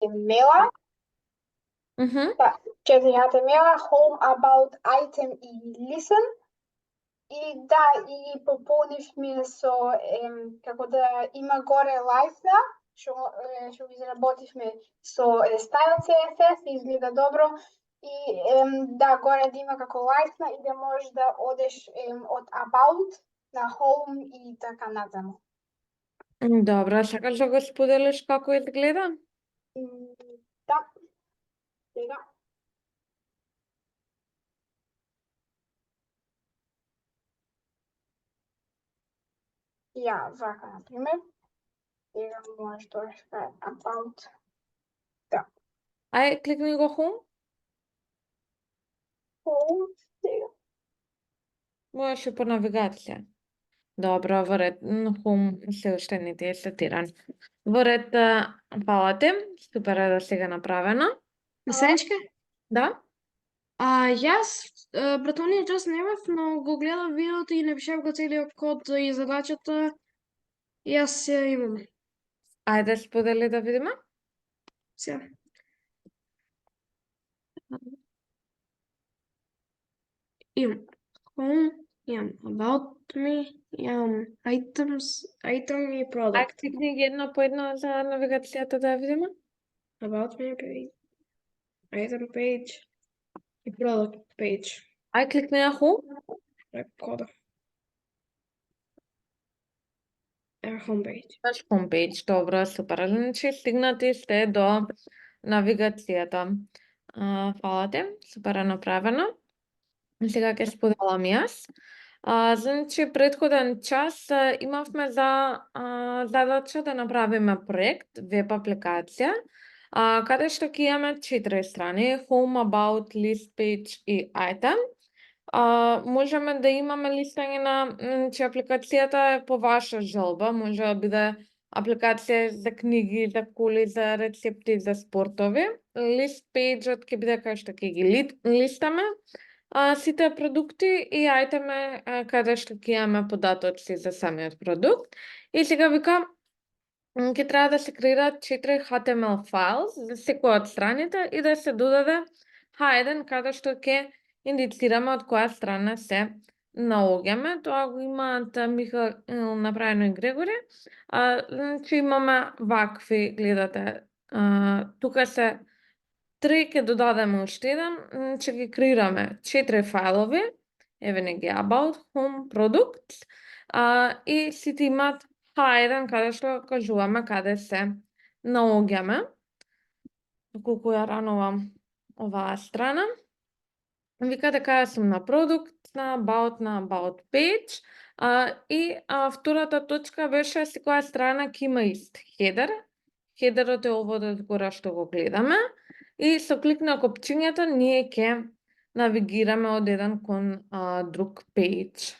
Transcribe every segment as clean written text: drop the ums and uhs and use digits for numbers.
HTML-a, Мгм. 4 HTML-a, home, about, item и listen. И да, и пополнивме со како да има горе лајсна, што ги заработивме со стайл CSS, изгледа добро. И да, горе да има како лајсна и да можеш да одеш од about на home и така натаму. Добро, сакаш да го споделиш како изгледа? Да, сега. Ја, вака, например. Сега можеш да одеш about. Да. Ај, кликни го home. Home, сега. Можеш и по навигација. Добро, во ред, home се уште не ти е сетиран. Во ред, фала ти, супер е да сега направено. Сеничка? Да? Јас претходниот час немав, но го гледав видеото и напишав го целиот код и задачата. Јас ја имам. Ајде сподели да видиме. Сега. Имам home, имам about me, имам items, item и Ајде product. кликни ги едно по едно за навигацијата да ја видиме. About me page, item page и product page. Ајде кликни на home. Кода. Homepage. Наш homepage, добро, супер. Значи стигнати сте до навигацијата. Фала ти, супер е направено. Сега ќе споделам јас. Значи, претходен час имавме за задача да направиме проект, веб апликација, каде што ќе имаме 4 страни: home, about, list page и item. Можеме да имаме листање на, значи апликацијата е по ваша желба, може да биде апликација за книги, за коли, за рецепти, за спортови. List page-от ќе биде кај што ќе ги листаме сите продукти и ајтеме каде што ќе имаме податоци за самиот продукт. И сега вика, ќе треба да се креираат 4 HTML файл за секоја од страните и да се додаде H1 каде што ќе индицираме од која страна се наоѓаме. Тоа го имаат Михаил направено и Грегори. Значи имаме вакви, гледате, тука се 3, ќе додадеме уште еден, значи ги креираме 4 фајлови, еве не ги about, home, product, и сите имаат H1 каде што кажуваме каде се наоѓаме. Колку ја ранувам оваа страна. Вика дека јас сум на продукт, на about page, и втората точка беше секоја страна ќе има ист хедер. Хедерот е овој горе што го гледаме и со клик на копчињето ние ќе навигираме од еден кон друг page.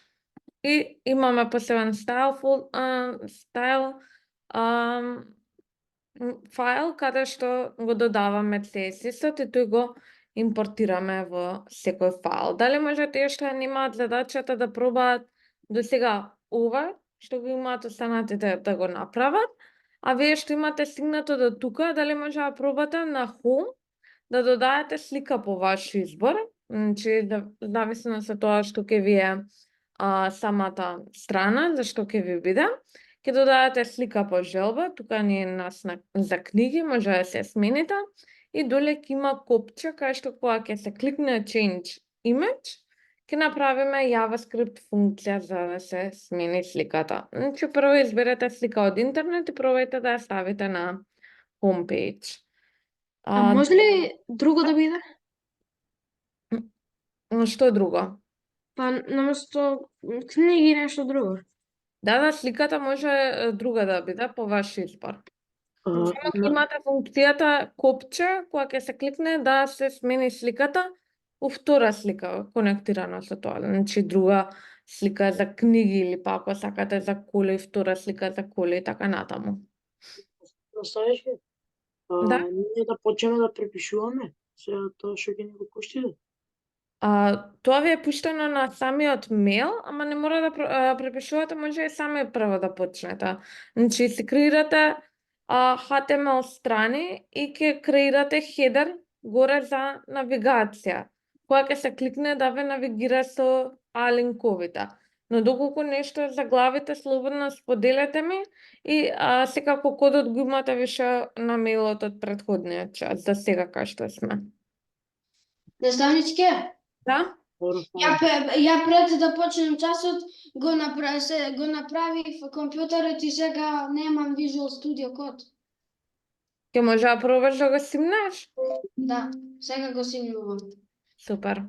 И имаме посебен стайл файл каде што го додаваме CSS-от и тој го импортираме во секој файл. Дали може тие што немаат задачата да пробаат до сега ова, што го имаат останатите да го направат, а вие што имате стигнато до тука, дали може да пробате на home да додадете слика по ваш избор, значи зависно со тоа што ќе ви е самата страна, за што ќе ви биде. Ќе додадете слика по желба, тука ни е за книги, може да се смените. И доле ќе има копче кај што кога ќе се кликне change image, ќе направиме JavaScript функција за да се смени сликата. Значи прво изберете слика од интернет и пробајте да ја ставите на homepage. Може ли друго да биде? Што друго? Па наместо книги нешто друго. Да, сликата може друга да биде по ваш избор. Имате функцијата копче, кога ќе се кликне да се смени сликата у втора слика конектирана со тоа. Значи друга слика за книги или па ако сакате за коли, втора слика за коли и така натаму. Представиш ли? Да. Ние да почнеме да препишуваме сега тоа што ќе ни го поштиде. Тоа ви е пуштено на самиот мејл, ама не мора да препишувате, може и сами прво да почнете. Значи се креирате HTML страни и ќе креирате хедер горе за навигација, која ќе се кликне да ве навигира со линковите. Но доколку нешто е заглавите, слободно споделете ми и секако кодот го имате више на мејлот од претходниот час, за сега кај што сме. Наставничке, Да? ја пред да почнем часот го направив компјутерот и сега немам Visual Studio Code. Ќе може да пробаш да го симнеш? Да, сега го симнувам. Супер.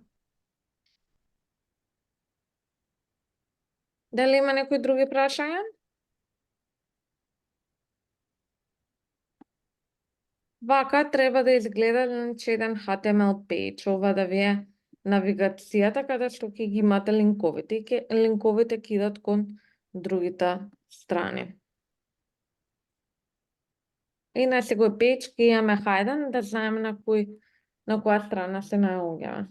Дали има некои други прашања? Вака треба да изгледа еден HTML page, ова да ви е навигацијата каде што ќе ги имате линковите и линковите ќе идат кон другите страни. И на секој page ќе имаме хајден да знаеме на која страна се наоѓаме.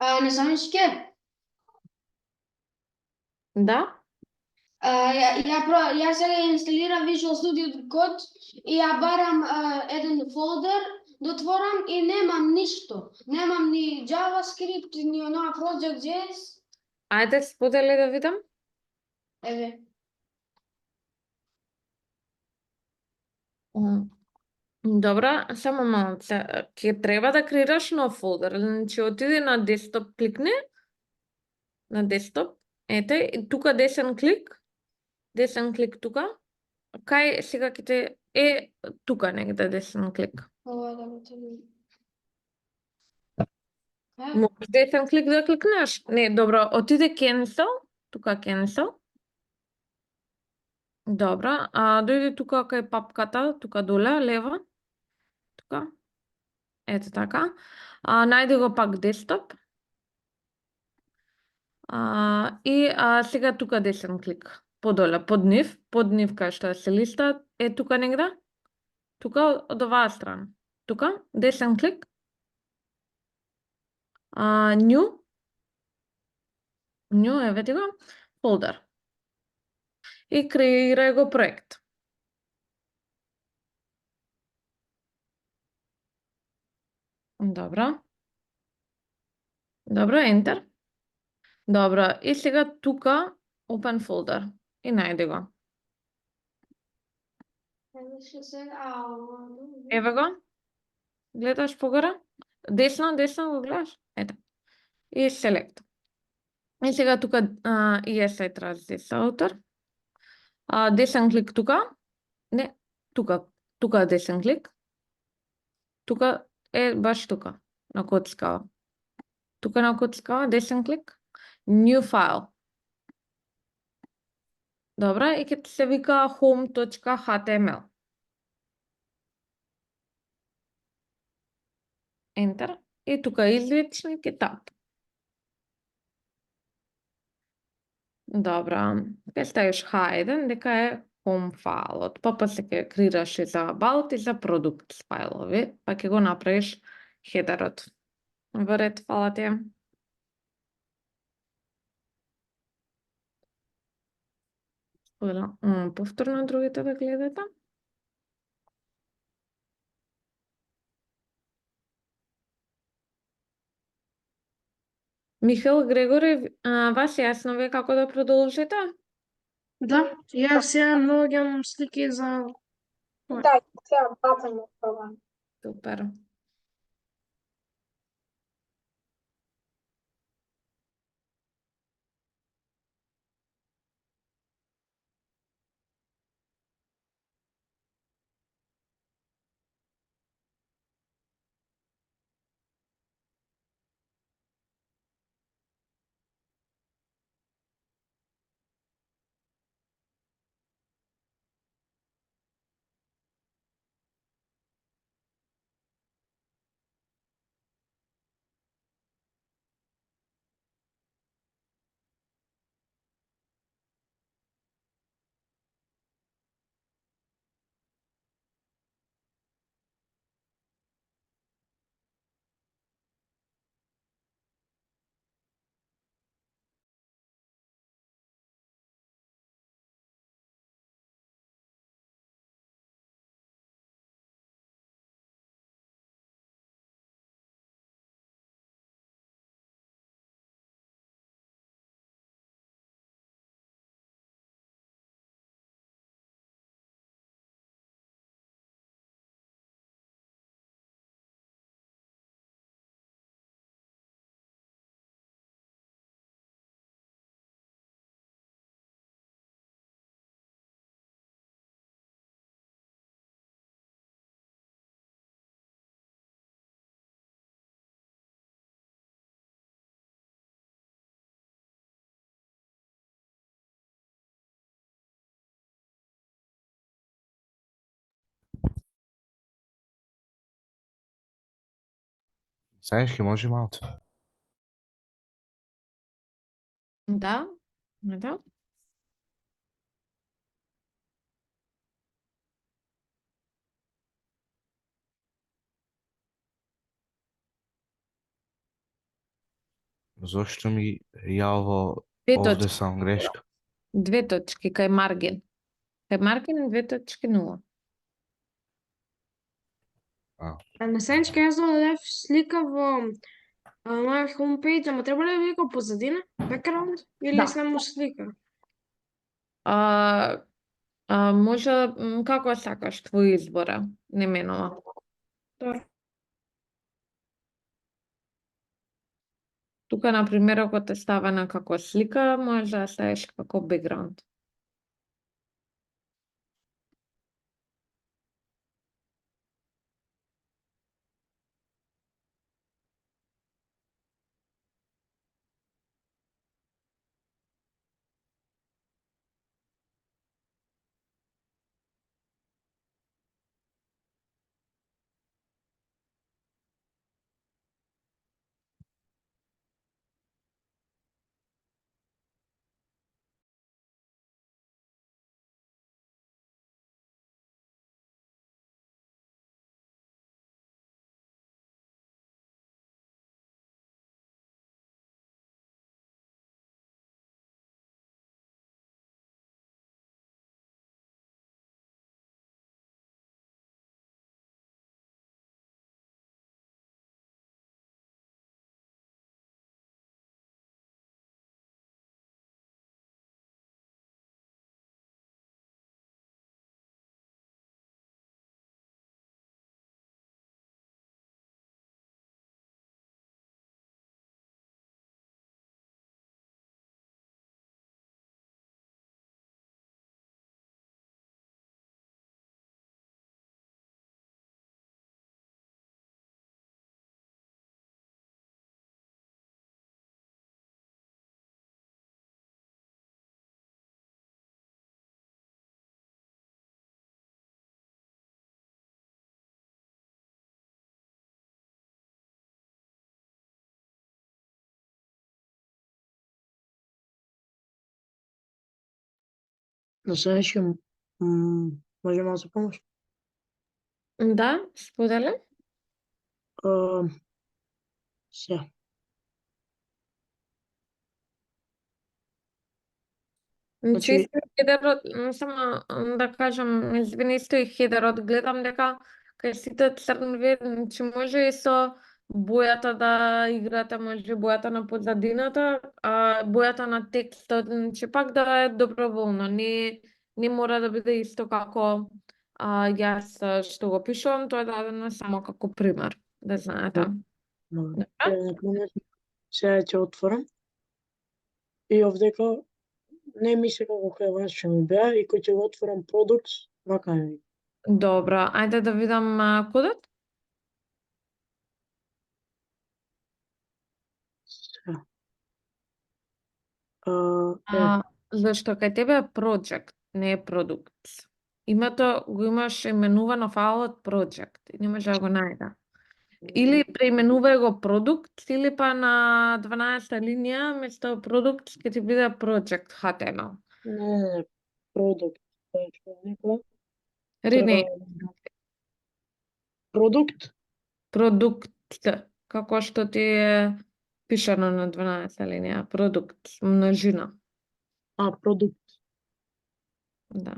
Не сам иске. Да? Ја сега инсталира Visual Studio Code и ја барам еден фолдер да отворам и немам ништо. Немам ни JavaScript, ни онаа Project.js. Ајде, сподели да видам. Еве. Добра, само малце. Ќе треба да креираш нов фолдер. Значи, отиди на десктоп, кликни на десктоп. Ете, и тука десен клик тука. Кај сега ќе те тука негде десен клик. Ова да го видим. Можеш десен клик да кликнеш? Не, добро, отиде cancel, тука cancel. Добра, дојди тука кај папката, тука доле, лево. Тука. Ето така. Најди го пак десктоп. И сега тука десен клик. Подоле, под нив кај што се листа, тука негде. Тука од оваа страна. Тука, десен клик. New, еве ти го, фолдер. И креирај го проект. Добро. Добро, ентер. Добро, и сега тука open folder и најди го. Еве сега, Еве го. Гледаш погоре? Десно го гледаш? Ето. И select. И сега тука ESI traži this author. Десен клик тука. Не, тука десен клик. Тука баш тука, на коцкава. Тука на коцкава, десен клик. New file. Добра, и ќе се вика home.html. Enter. И тука извичник и тап. Добра, ќе ставиш H1 дека е home файлот, па после ќе креираш и за about и за product файлови, па ќе го направиш хедерот. Во ред, фала ти. Повторно другите да гледате. Михаил, Грегори, вас јасно ви е како да продолжите? Да, јас сега наоѓам слики за Да, сега бацам го пробам. Супер. Знаеш, може малко. Да, да. Зошто ми јаво Две овде точки. сам грешка? Две точки кај маргин. Кај маргин 2.0. На Сенчка јас да дадев слика во мојот homepage, ама треба ли да биде како позадина, background, или Да. само слика? Може како сакаш, твој избора, не менува. Добро. Тука, на пример, ако те ставена како слика, може да ставиш како бекграунд. На Сенчка може малку помош? Да, споделам. Се. Значи, Значи- исто и хедерот, само да кажам, извини, исто и хедерот, гледам дека кај сите црн вид, значи може и со бојата да играте, може бојата на позадината, а бојата на текстот, значи пак да е доброволно, не мора да биде исто како јас што го пишувам, тоа е дадено само како пример, да знаете. Добро. На пример, сега ќе отворам. И овдека не ми се како кај вас што ми беа и кој ќе го отворам Products, вака ми. Добро, ајде да видам кодот. Сега. Зашто кај тебе е project, не е продукт. Името го имаш именувано фаилот project и не може да го најде. Или преименувај го продукт, или па на 12-та линија, место продукт, ќе ти биде project HTML. Не, продукт. Тоа е што некоја. Рене, Продукт? продукт, како што ти е пишано на 12-та линија, продукт, множина. Продукт. Да.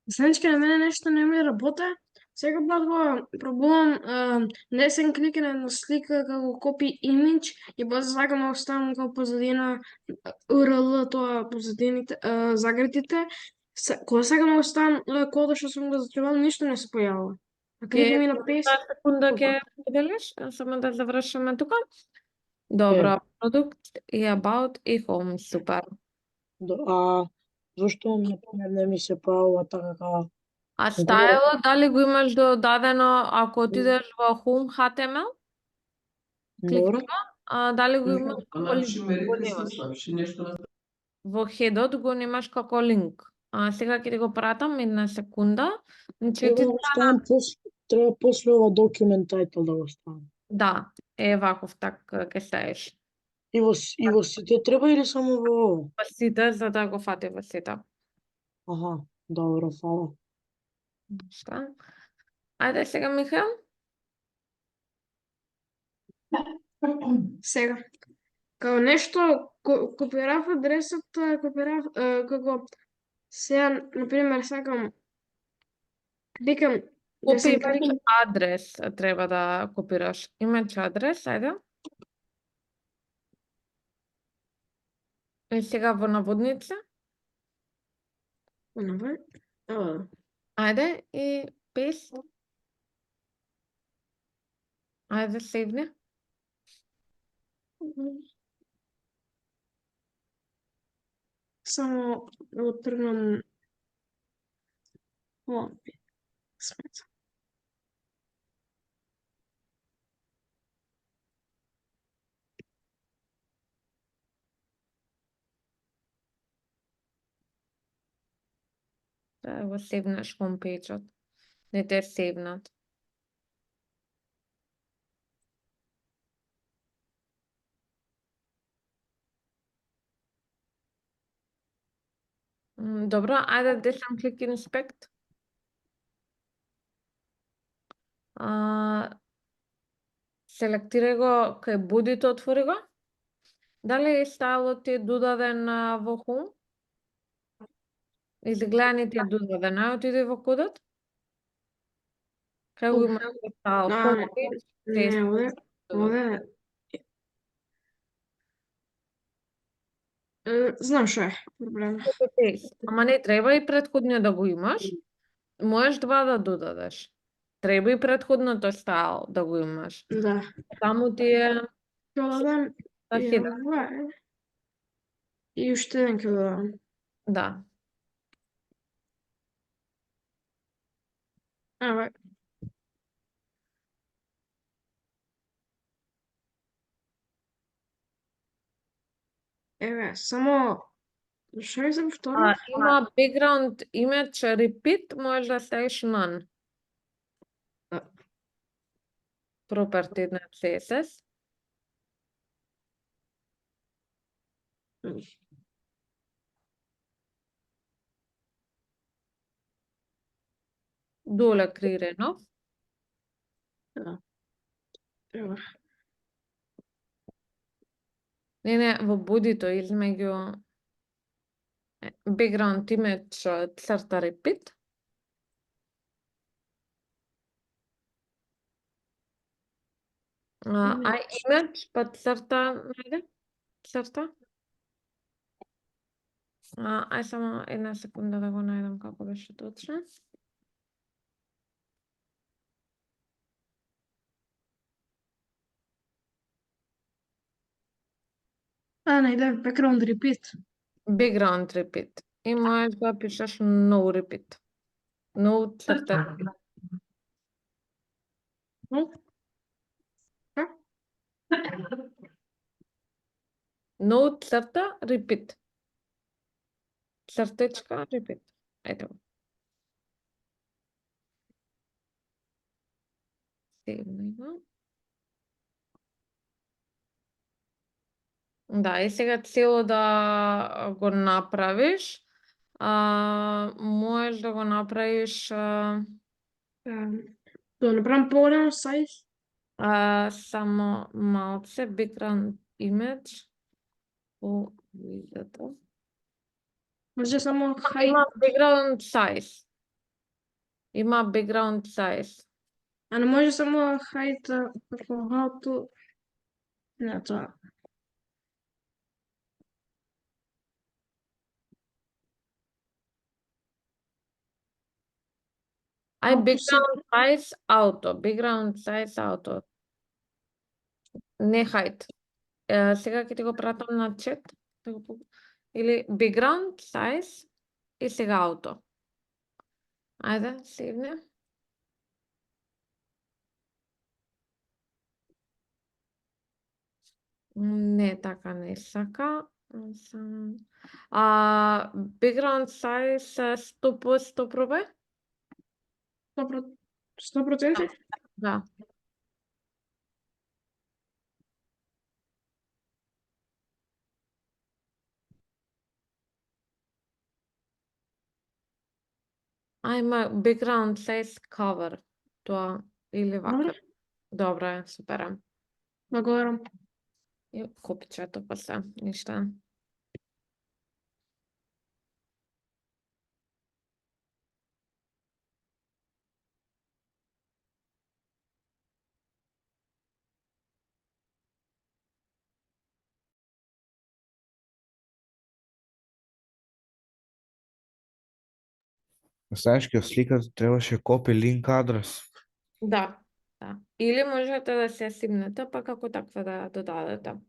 Сенчка, на мене нешто не ми работи. Сега пат го пробувам не сем кликне на слика како copy image и после сакам да оставам како позадина URL тоа позадините загратите. Кога сакам да оставам кодот што сум го зачувал, ништо не се појавува. А кликнам и на paste. Секунда ќе поделиш, само да завршиме тука. Добро, продукт и about и home, супер. Зошто на пример не ми се појавува така? А стайлот дали го имаш додадено ако отидеш во home HTML? Добро. Дали го имаш како линк? Во хедот го немаш како линк. Сега ќе ти го пратам една секунда. Значи Треба да го ставам треба после ова document title да го ставам. Да, е ваков так ќе ставиш. И во сите треба или само во ово? Во сите, за да го фати во сите. Добро, фала. Неща. Айде сега, Михаил. Сега. Као нешто, копирав адресот, како сега, например, сакам, викам, да Купи се имидж кликам, адрес треба да копираш. Имидж адрес, ајде. И сега во наводница. онова, Ајде и paste. Ајде сейвни. само да го тргнам во смета. Да го сейвнеш homepage-от. Не те е сейвнат. Добро, ајде десен клик инспект. Селектирај го кај будито, отвори го. Дали стайлот ти е додаден во Home? Изгледани ти е додаден, отиди во кодот. Кај го Уф. имаш стайл, Home page, Не, овде, знам што е проблем. Copy-paste. Ама не треба и претходниот да го имаш. Можеш два да додадеш. Треба и претходното стайл да го имаш. Да. Таму ти е Ќе го дадам да и хида. ова е. И уште еден ќе го дадам. Да. Еве. Еве, само што е за второ? Има background image repeat, можеш да ставиш none. Да. Property на CSS. Доле креирај нов. Да. Ева. Не, во бодито измеѓу background image црта repeat. Image па црта, најде? Црта. Ај само една секунда да го најдам како беше точно. Најде background repeat. Background repeat. И можеш да пишеш no repeat. No црта repeat. No црта repeat. Цртечка repeat. Ето го. Сейвни го. Да, и сега цело да го направиш, можеш да го направиш Да го направам поголем сайз. само малце background image по видеото. Може само Има background size. Има background size. А не може само height како how to. Не, тоа. Background size auto. Background size auto. Не height. Сега ќе ти го пратам на чат. Или background size и сега auto. Ајде, седне. Не, така не сака. Background size 100% пробај? 100%? Да. Има background size cover. Тоа или вака. Добре. Добро е, супер е. Благодарам. И копичето после, ништа. Знаеш, ке сликата требаше копи линк адрес. Да, да. Или можете да се симнете, па како таква да ја додадете.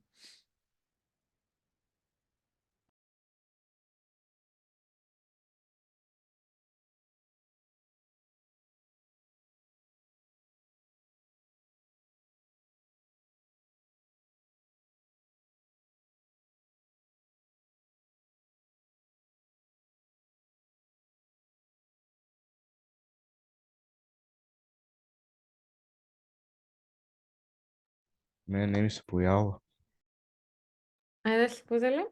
Мене не ми се појавува. Ајде да се подели.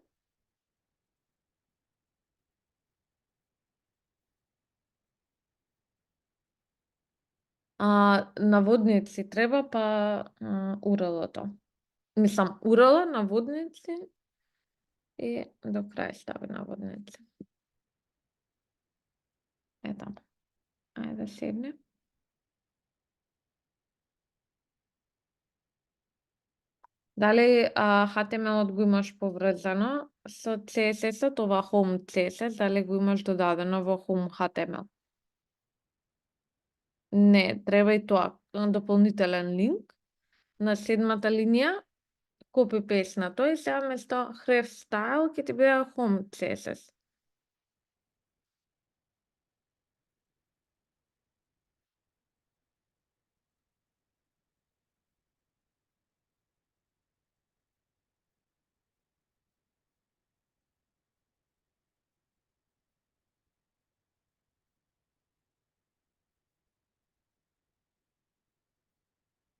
Наводници треба, па URL-то. Мислам, URL, наводници и до крај стави наводници. Ето. Ајде да седне. Дали HTML-от го имаш поврзано со CSS-от, ова Home CSS, дали го имаш додадено во Home HTML? Не, треба и тоа. Дополнителен линк на седмата линија, copy-paste на тој, сега место href style ќе ти биде Home CSS.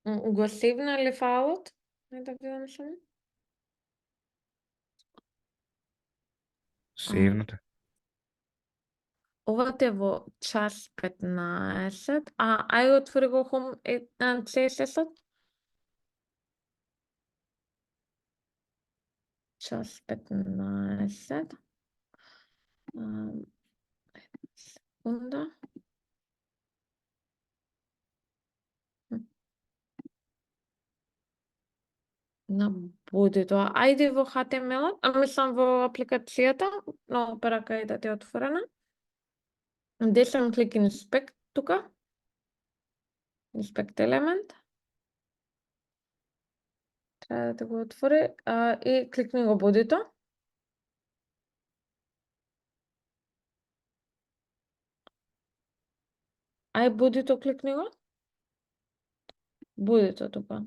Го сейвна ли фајлот? Ајде да видам само. Сейвнате. Ова те во час 15. Ајде отвори го Home CSS-от. Час 15. Секунда. Набуди тоа. Ајде во HTML-от, мислам во апликацијата, на опера кај да ти е отворена. Десен клик Inspect тука. Inspect елемент. Треба да те го отвори и кликни го бодито. Ај бодито кликни го. Бодито тука.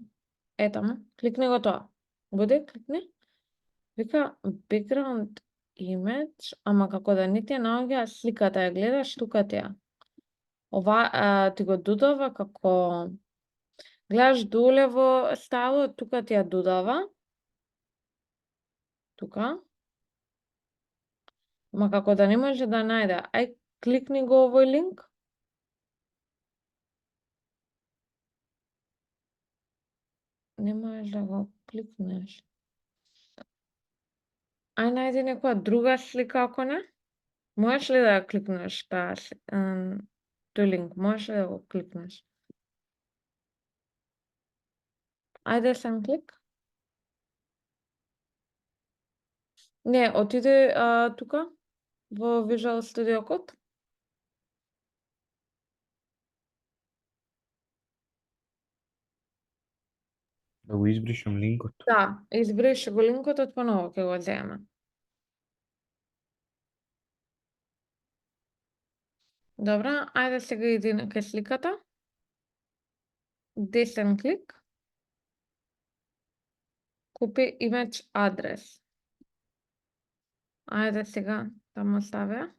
Етаму, кликни го тоа. Боди, кликни. Вика background image, ама како да не ти ја наоѓа сликата, ја гледаш тука ти ја. Ова ти го додава како гледаш доле во стайлот, тука ти ја додава. Тука. Ма како да не може да најде. Ај кликни го овој линк. Не можеш да го кликнеш. Ај најди некоја друга слика ако не. Можеш ли да ја кликнеш тој линк? Можеш ли да го кликнеш? Ајде сам клик. Не, отиде тука во Visual Studio Code. Да го избришам линкот. Да, избриши го линкот, од поново ќе го земе. Добра, ајде сега иди кај сликата. Десен клик. Купи image адрес. Ајде сега таму ставя.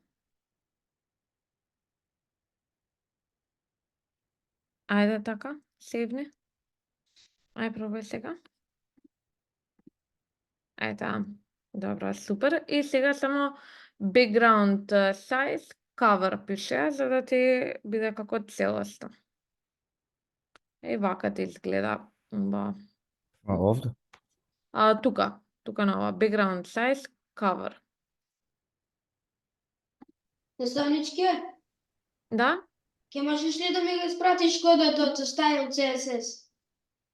Ајде така, сейвни. Ај пробај сега. Ајде, добро, супер. И сега само background size cover пише, за да ти биде како целосно. Вака ти изгледа. А овде? Тука на ова background size cover. Наставнички, Да? ќе можеш ли да ми го испратиш кодот од Style CSS?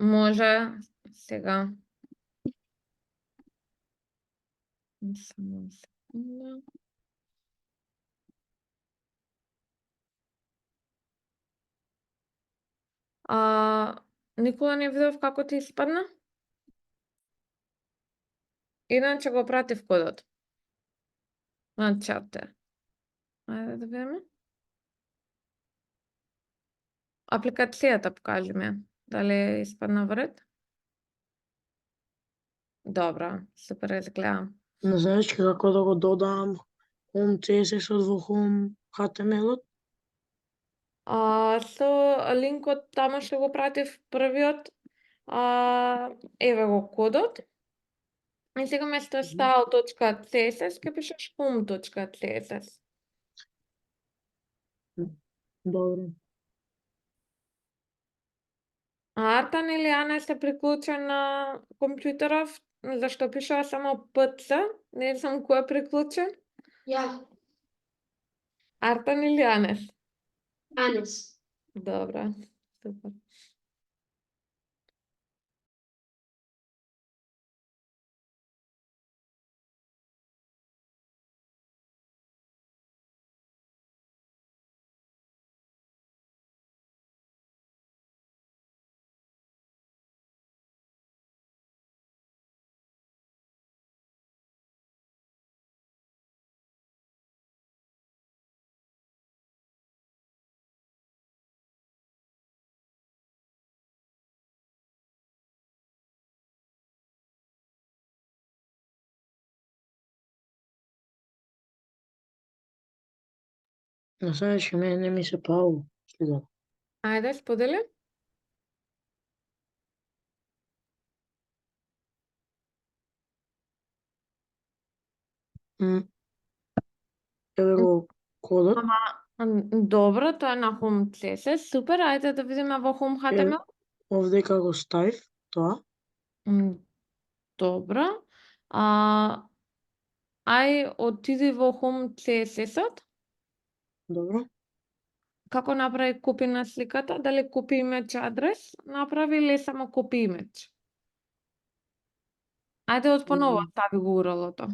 Може сега. Само секунда. Никола не видов како ти испадна? Иначе го пратив кодот. На чате. Ајде да видиме. Апликацијата покажи ми. Дали испадна во ред? Добро, супер изгледа. Не знаеш како да го додам Home CSS-от во Home HTML-от? Со линкот таму што го пратив првиот, еве го кодот. И сега место style.css ќе пишеш home.css. Добро. Артан или Анес е приклучен на компјутеров, зашто пишува само PC, не знам кој е приклучен. Ја, Артан или Анес? Анес. Добро, супер. Не знаеш, мене не ми се паува. Сега. Ајде, сподели. Еве го кодот. Добро, тоа е на Home CSS. Супер, ајде да видиме во Home HTML. Овде како ставив тоа. Добро. Отиди во Home CSS-от. Добро. Како направи копи на сликата? Дали копи имидж адрес направи или само копи имидж? Ајде од поново стави го URL-ото.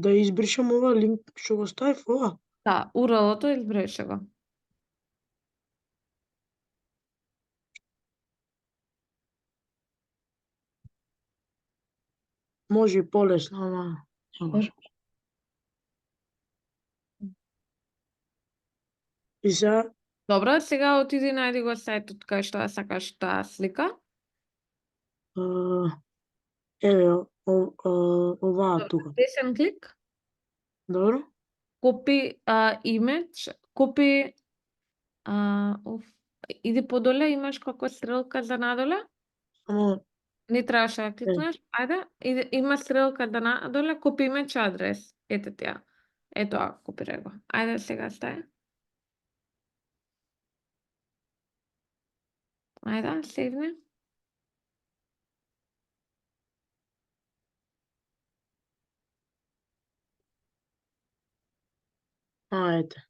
Да избришам ова линк што го ставив ова. Да, URL-ото избрише го. Може и полесно, ама не може. И сега Добро, сега отиди најди го сајтот кај што ја сакаш таа слика. еве оваа тука. Десен клик. Добро. Копи имидж, копи иди подоле, имаш како стрелка за надоле. Само Не требаше да кликнеш. Ајде, има стрелка да надоле, копи имидж адрес. Ете ти ја. Ето копирај го. Ајде сега стај. Ајде, сейвни. ете.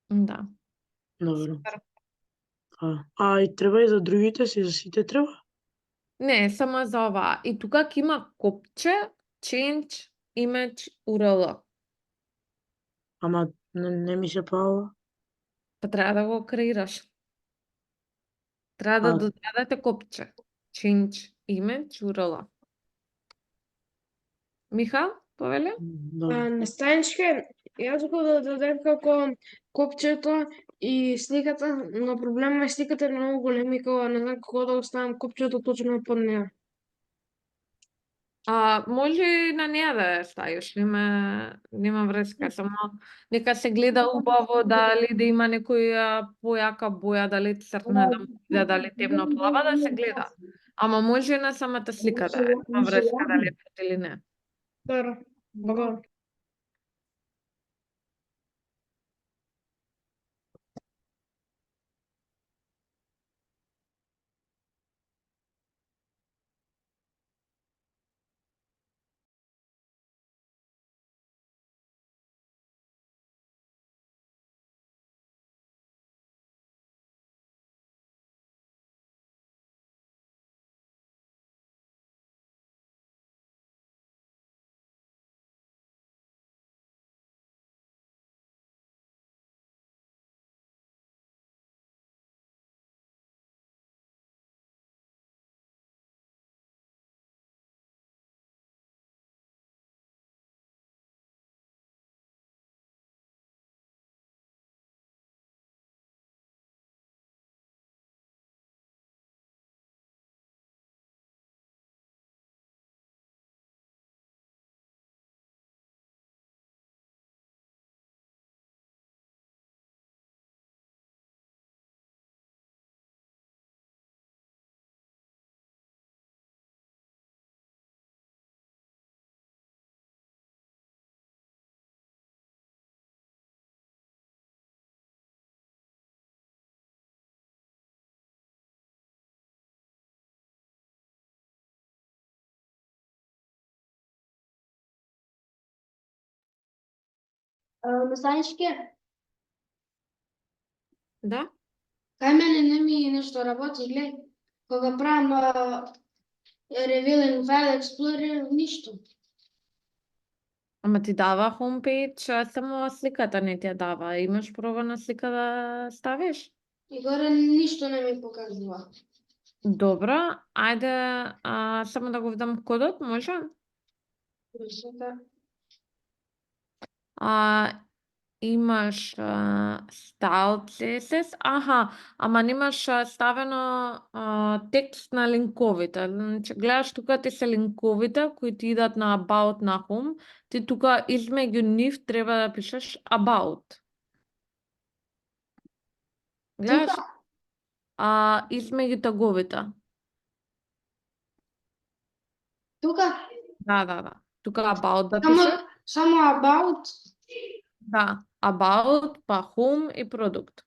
Да. Добро. И треба и за другите си, за сите треба? Не, само за оваа. И тука ќе има копче, change, image, URL. Ама не ми се паува. Па треба да го креираш. Треба да додадете копче. Change, image, URL. Михал, повеле? Наставничке, јас го додадем како копчето и сликата, но проблемот е сликата е многу голема и кога не знам како да оставам копчето точно под неа. Може и на неа да ја ставиш, нема врска, само нека се гледа убаво дали да има некоја појака боја, дали црна да биде, дали темно плава, да се гледа. Ама може на самата слика да е, нема врска дали е или не. Добро, благодарам. На страничке, Да? кај мене не ми нешто работи, гледај. Кога правам Reveal in File Explorer, ништо. Ама ти дава homepage, само сликата не ти ја дава. Имаш проба на слика да ставиш? И горе ништо не ми покажува. Добро, ајде само да го видам кодот, може? Сега, Имаш style CSS, ама немаш ставено текст на линковите. Значи, гледаш тука ти се линковите кои ти идат на about на home, ти тука измеѓу нив треба да пишеш about. Гледаш? Измеѓу таговите. тука, Да. Тука about да само, пишеш. само about, Да, about, па home и продукт.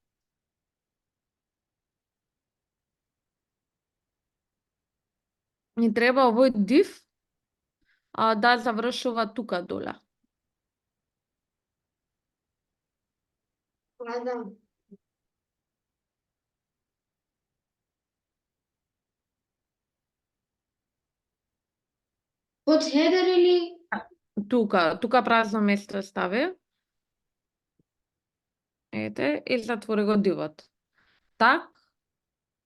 И треба овој div да завршува тука доле. да. Под header или Тука празно место стави. Ете, и затвори го дивот. Так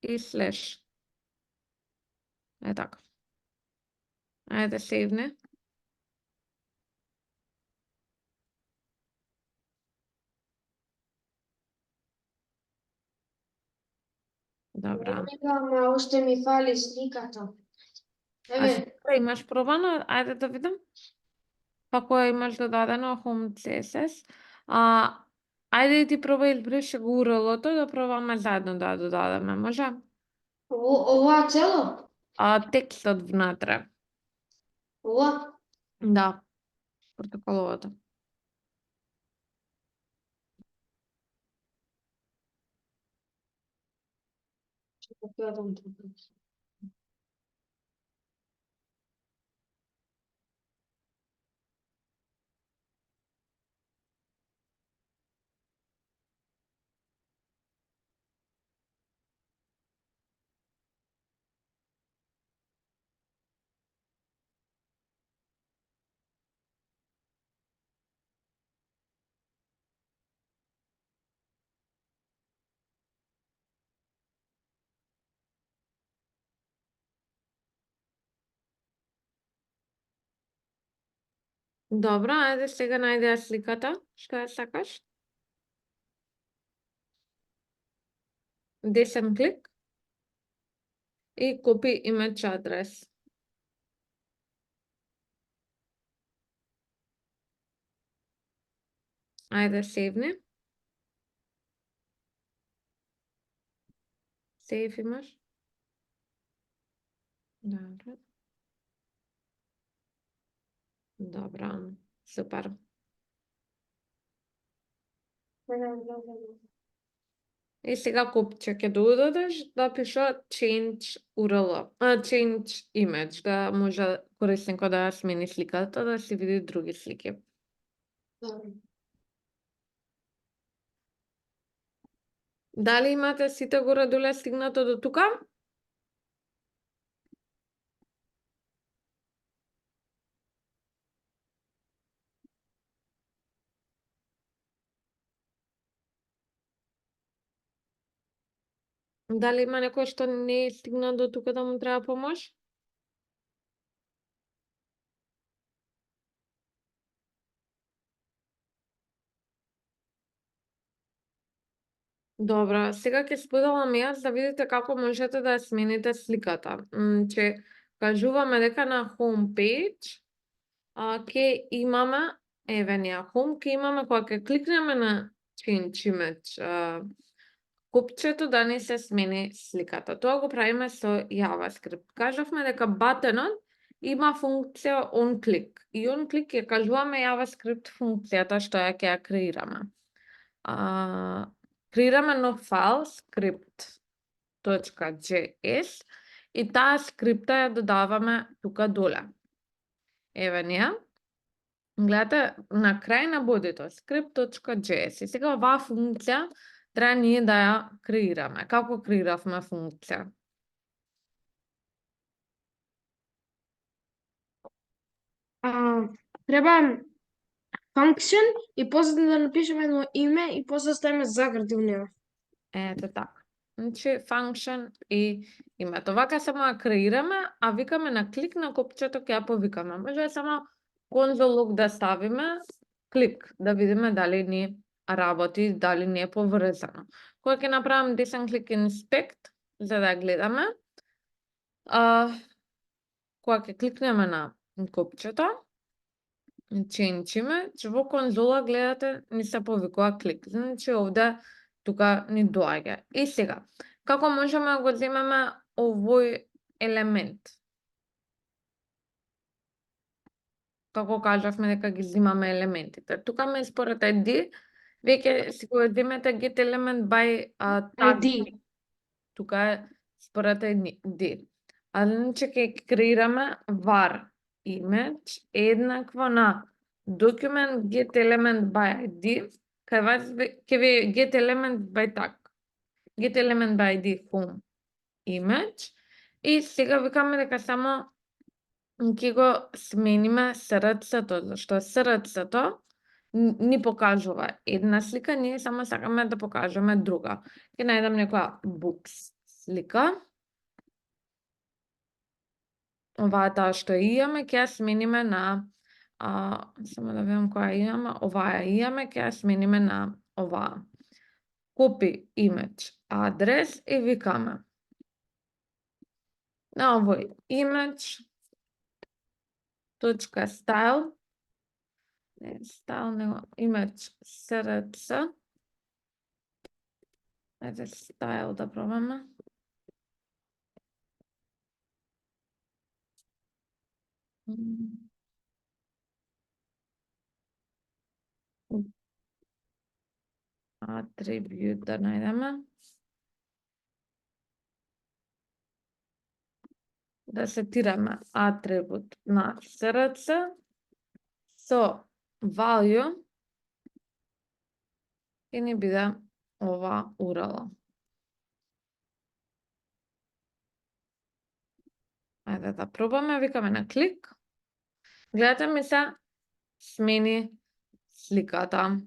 и слеш. Е така. Ајде сейвне. Добра. ама уште ми фали сликата. Еве, Сликата имаш пробано? Ајде да видам. Па која имаш додадено Home CSS. Ајде ти пробај избриши го URL-то да пробаме заедно да додадеме, може? ова цело? Текстот внатре. Ова? Да. Протоколовото. Добро, ајде сега најди ја сликата, што ја сакаш. Десен клик и copy image address. Ајде сейвни. Сейв имаш? Добро. Добро, супер. И сега копче ќе додадеш да пише change URL, change image, да може корисникот да ја смени сликата, да се види други слики. Дали имате сите горе-доле стигнато до тука? Дали има некој што не е стигнал до тука да му треба помош? Добро, сега ќе споделам јас да видите како можете да ја смените сликата. Че кажуваме дека на homepage ќе имаме, еве неа home, ќе имаме кога ќе кликнеме на change image копчето да не се смени сликата. Тоа го правиме со JavaScript. Кажавме дека батенот има функција on click. И on click ја кажуваме JavaScript функцијата што ја ќе ја креираме. Креираме нов файл script.js и таа скрипта ја додаваме тука доле. Еве неа. Гледате, на крај на бодито, script.js. И сега оваа функција треба ние да ја креираме. Како креиравме функција? Треба function и после да напишеме едно име и после да ставиме загради у него. Ето така. Значи, function и името. Вака само ја креираме, а викаме на клик на копчето ќе ја повикаме. Може само конзол да ставиме, клик, да видиме дали ни работи, дали не е поврзано. Кога ќе направам десен клик inspect, за да ја гледаме, кога ќе кликнеме на копчето, change image, во конзола гледате ни се повикува клик. Значи овде тука ни доаѓа. И сега, како можеме да го земеме овој елемент? Како кажавме дека ги земаме елементите. Тука ме според ID, веќе си го земете get element by tag. ID. Тука е според ID. А значи ќе креираме var image еднакво на document get element by ID, кај вас ќе ви get element by tag. Get element by ID home image и сега викаме дека само ќе го смениме SRC-то, зашто SRC-то ни покажува една слика, ние само сакаме да покажеме друга. Ќе најдам некоја books слика. Оваа таа што имаме, ќе ја смениме на само да видам која имаме, оваа имаме, ќе ја смениме на оваа. Copy image адрес и викаме на овој image точка style, не style, него image src, ајде style да пробаме. Attribute да најдеме. Да сетираме атрибут на SRC со value и ни биде ова URL. Ајде да пробаме, викаме на клик. Гледате ми се смени сликата.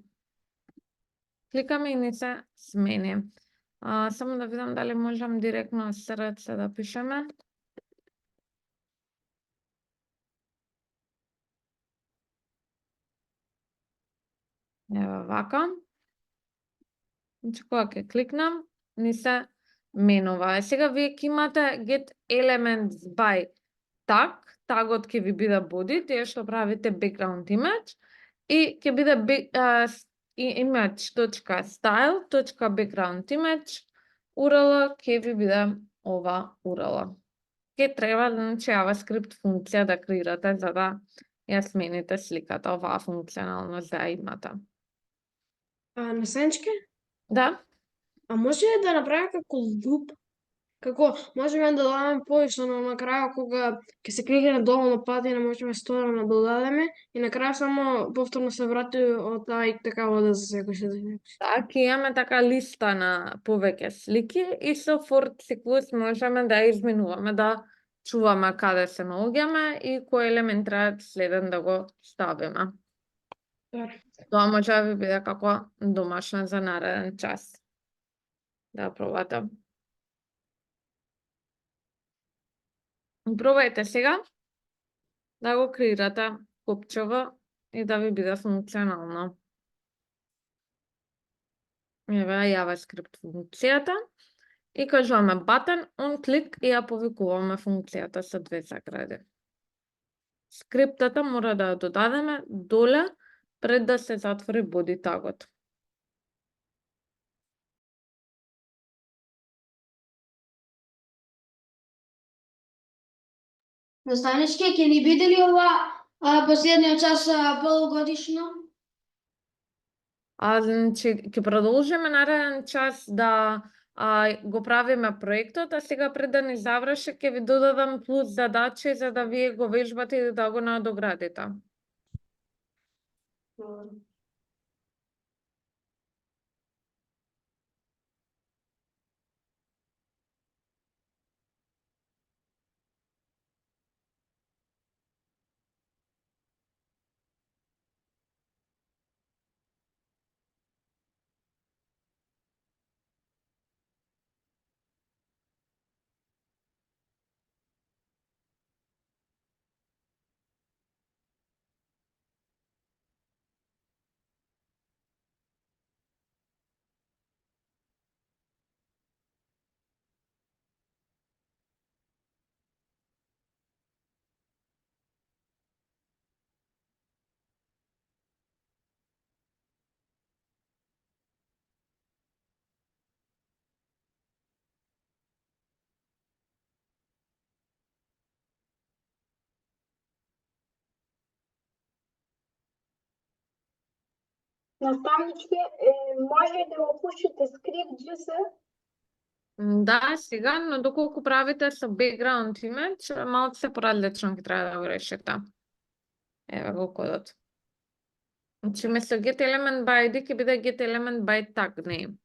Кликаме и ни се смени. Само да видам дали можам директно SRC да пишеме. Ева вака. Значи кога ќе кликнам, ни се менува. Сега вие ќе имате get elements by tag, тагот ќе ви биде body, тие што правите background image, и ќе биде image.style.background image, URL ќе ви биде ова URL. Ќе треба, значи, JavaScript функција да креирате за да ја смените сликата, оваа функционалност да ја имате. На Сенчке? Да? А може да направиме како луп? Како можеме да додадеме повеќе, но на крај кога ќе се кликне долу на патина, можеме 100 да додадеме и на крај само повторно се врати од таа и така вода за секој што да. Така, имаме така листа на повеќе слики и со for циклус можеме да изменуваме, да чуваме каде се наоѓаме и кој елемент треба следен да го ставиме. Тоа може да ви биде како домашна за нареден час. Да пробате. Пробајте сега да го креирате копчево и да ви биде функционално. Еве JavaScript функцијата и кажуваме button on click и ја повикуваме функцијата со две загради. Скриптата мора да ја додадеме доле пред да се затвори body тагот. Наставничке, ќе ни биде ли ова последниот час полугодишно? Значи, ќе продолжиме нареден час да го правиме проектот, а сега пред да ни заврши ќе ви додадам плюс задачи за да вие го вежбате и да го надоградите. Наставничке, може да го пушите скрипт GS? Да, сега, но доколку правите со background image, малку се поразлично ќе треба да го решите. Ево го кодот. Значи, место get element by ID ќе биде get element by tag name.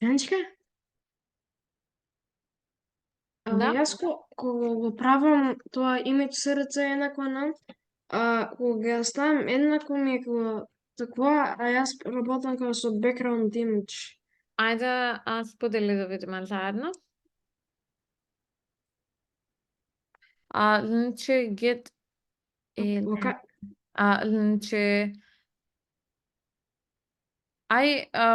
Станичка? Да. Јас кога го правам тоа имидж СРЦ еднакво нам, кога ги ставам еднакво ми е кога Таква, а јас работам како со background image. Ајде, сподели да видиме заедно. Значи, get Ока, значи,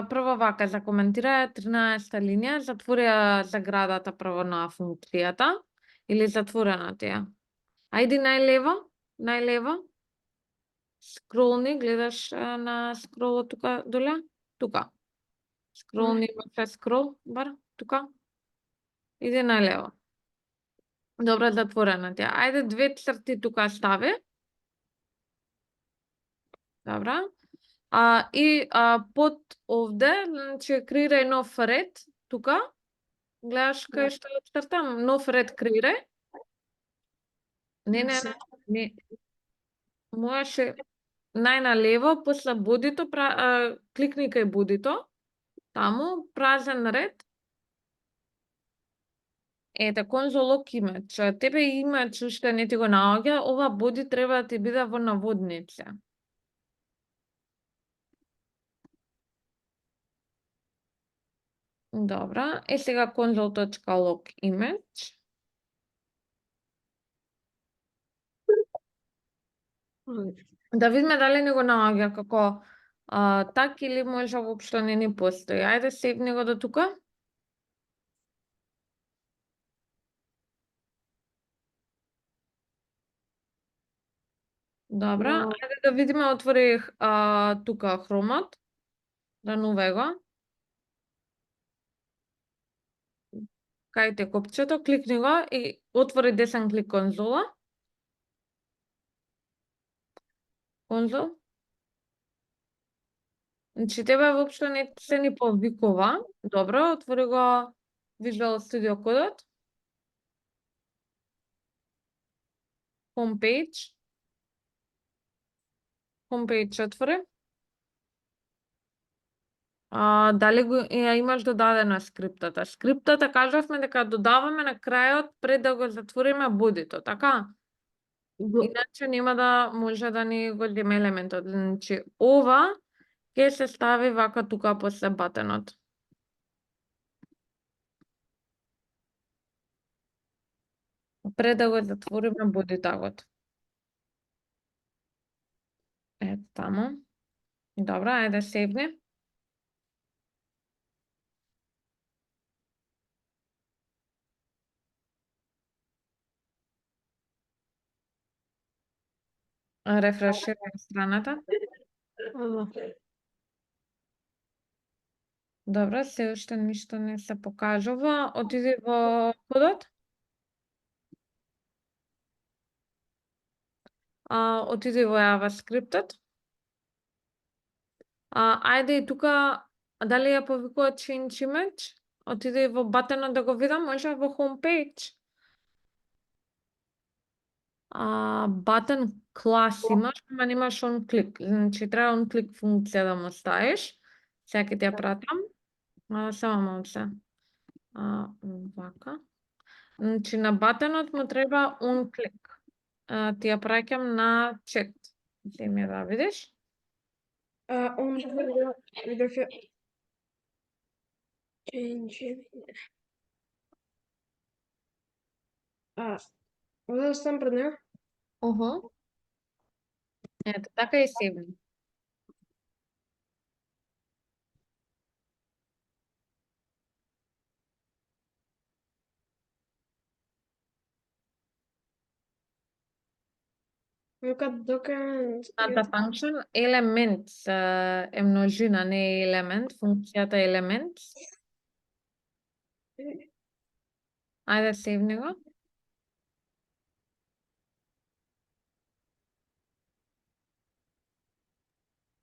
прво вака, за коментираја 13-та линија, затвори ја заградата прво на функцијата, или затворена ти ја. Ајди најлево, скролни, гледаш на скролот тука доле, тука. Скролни, имаше скрол, бар, тука. Иди најлево. Добро, затворена ти ја. Ајде 2 црти тука стави. Добра. И под овде, значи креирај нов ред, тука. Гледаш кај што цртам, нов ред креирај. Не. Можеше најналево, после бодито, кликни кај бодито, таму, празен ред. Ете, конзолок имидж. Тебе имидж уште не ти го наоѓа, ова боди треба да ти биде во наводница. Добра, сега console.log image. Да видиме дали не го наоѓа како так или може воопшто не ни постои. Ајде сейвни го до тука. Добра, ајде да видиме, отвори тука хромот. Ранувај го. Кај те копчето, кликни го и отвори десен клик конзола. Конзол. Значи, тебе воопшто не се ни повикува. Добро, отвори го Visual Studio Code. Homepage. Homepage отвори. Дали ја имаш додадена скриптата? Скриптата кажавме дека додаваме на крајот пред да го затвориме бодито, така? Иначе нема да може да ни го земе елементот. Значи, ова ќе се стави вака тука после батенот. Пред да го затвориме бодитагот. Ето таму. Добра, ајде сейвни. Рефреширај страната. Добра, се уште ништо не се покажува. Отиди во кодот. Отиди во JavaScript-от. Ајде и тука, дали ја повикува change image? Отиди во батенот да го видам, може во homepage. Button class имаш, ама немаш on click. Значи, треба on click функција да му ставиш. Сега ќе ти ја пратам. Само мам се. Вака. Значи, на батенот му треба on click. Ти ја праќам на чет. Земи да видиш. Видов ја. Change. Овде да стам пред него? Ето, така и сейвни. Data function, елемент е множина, не е елемент, функцијата е елемент. Ајде сейвни го.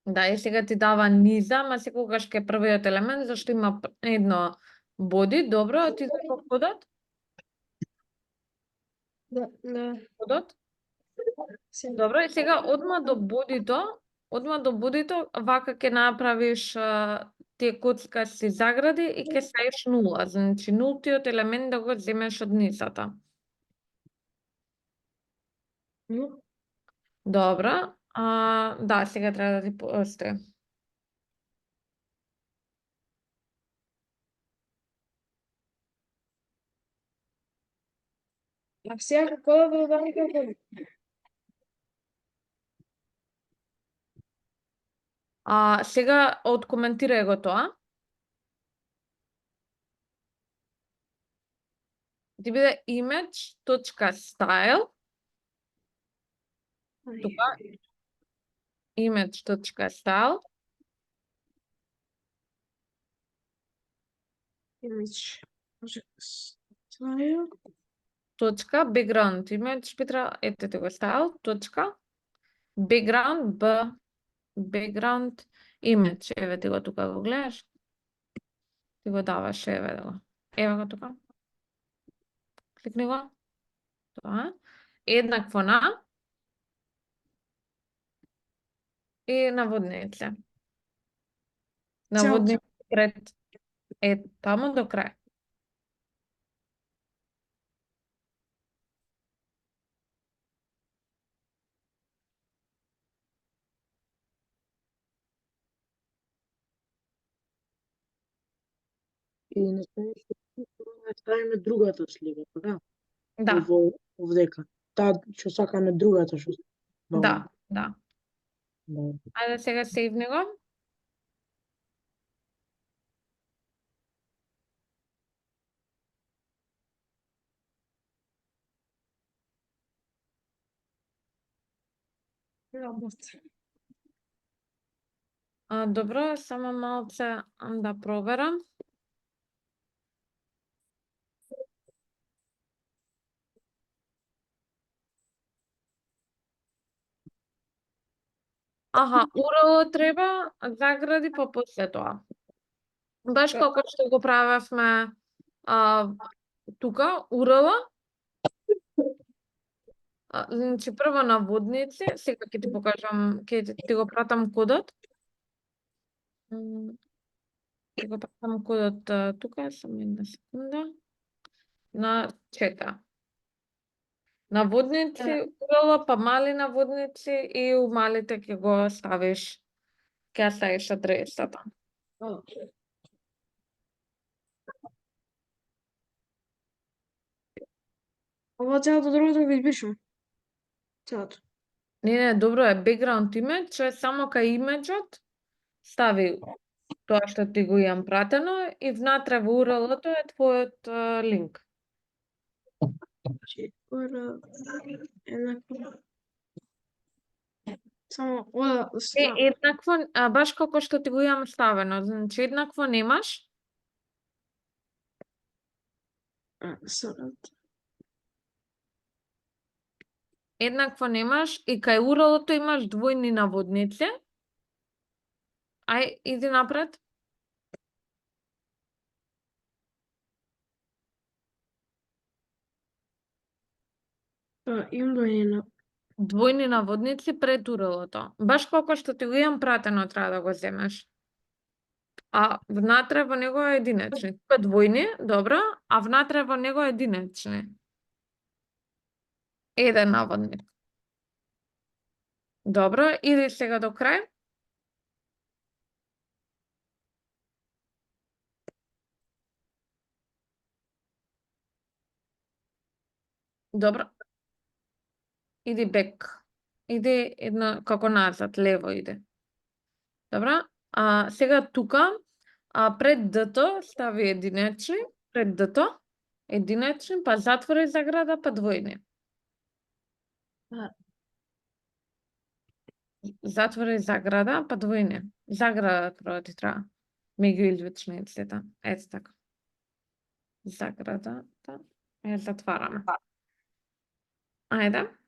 Да, и сега ти дава низа, ама секогаш ке првиот елемент, зашто има едно боди. Добро, отиди во кодот. Да. Кодот. Добро, и сега одма до бодито, вака ќе направиш тие коцкасти загради и ќе ставиш 0. Значи, нултиот елемент да го земеш од низата. Добро, Да, сега треба да ти постои. А сега какво да додам како? Сега откоментирај го тоа. Ти биде image.style, тука image.style, Image. Може style. точка background image Петра, ете ти го style, точка background image, еве ти го тука го гледаш. Ти го даваш, еве го. Еве го тука. Кликни го. Тоа. Еднакво на и наводница. Наводница пред таму до крај. И не сме ставиме другата слика, така? Да, Овдека. Таа што сакаме другата што да, да. Да. Ајде сега сейвни го. Работа. Добро, само малце да проверам. Аха, URL треба загради после тоа. Баш како што го правевме тука, URL. Значи прво наводници, сега ќе ти покажам, ќе ти го пратам кодот. Ќе го пратам кодот тука, само една секунда. На чета. Наводници, URL, па мали наводници и у малите ќе го ставиш, ќе ставиш адресата. Ова целото другото го избишам. Целото. Не, добро е, background image, само кај имеджот стави тоа што ти го имам пратено и внатре во URL-то е твојот линк. Еднакво. Само ова Еднакво, баш како што ти го имам ставено, значи еднакво немаш. Еднакво немаш и кај URL-то имаш двојни наводници. Ај, иди напред. Имам Двојни наводници пред URL-то. Баш како што ти го имам пратено, треба да го земеш. А внатре во него е единечни. Тука двојни, добро, а внатре во него е единечни. Еден наводник. Добро, иди сега до крај. Добро. Иди бек. Иди едно како назад, лево иди. Добро? Сега тука, пред д-то стави единечни, пред д-то, единечни, па затвори заграда, па двојни. Затвори заграда, па двојни. Заграда прво ти треба. Меѓу илјучниците. Ето така. Заградата ја затвараме. Ајде. Да